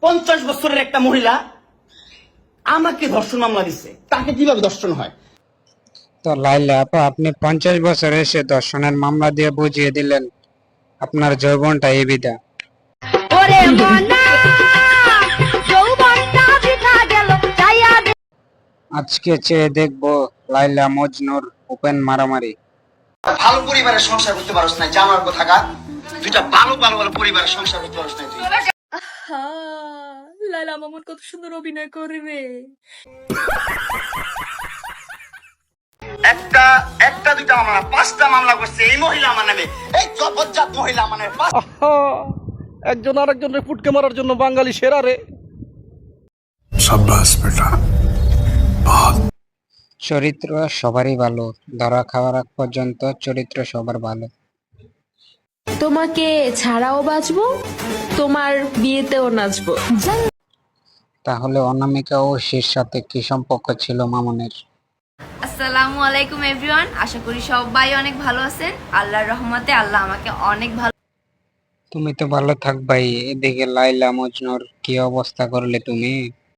50 বছরের একটা মহিলা আমাকে ধর্ষণ মামলা দিচ্ছে, তাকে কিভাবে ধর্ষণ হয়? তো লাইলা আপা, আপনি 50 বছর এসে দর্শনের মামলা দিয়ে বুঝিয়ে দিলেন আপনার যৌবনটা এই বিদা। ওরে মনা যৌবনটা বৃথা গেল চাইয়া দে। আজকে চেয়ে দেখবো লাইলা মজনুর ওপেন মারামারি। ভালো পরিবারের সংসার করতে পারছ না, জানোয়ার কোথাকার। দুইটা ভালো ভালো ভালো পরিবারের সংসার করতে পারছ না তুই। লালা মামুন কত সুন্দর অভিনয় করে রে। একটা একটা দুইটা মামলা না, 5টা মামলা করছে এই মহিলা আমার নামে। এই জবজ্জাত মহিলা আমার নামে একজন আরেকজনের ফুটকে মারার জন্য বাঙালি সেরা রে। शाबाश बेटा, बहुत চরিত্র সবারই ভালো, ধরা খাওয়ার আগ পর্যন্ত চরিত্র সবার ভালো। তোমাকে ছাড়াও বাঁচবো, তোমার বিয়েতেও নাচবো। তাহলে অনামিকা ও শির সাথে কি সম্পর্ক ছিল মামুনের? আসসালামু আলাইকুম এভরিওয়ান, আশা করি সবাই অনেক ভালো আছেন। আল্লাহর রহমতে আল্লাহ আমাকে অনেক ভালো। তুমি তো ভালো থাকবাই, এদিকে লাইলা মজনুর কি অবস্থা করলে তুমি?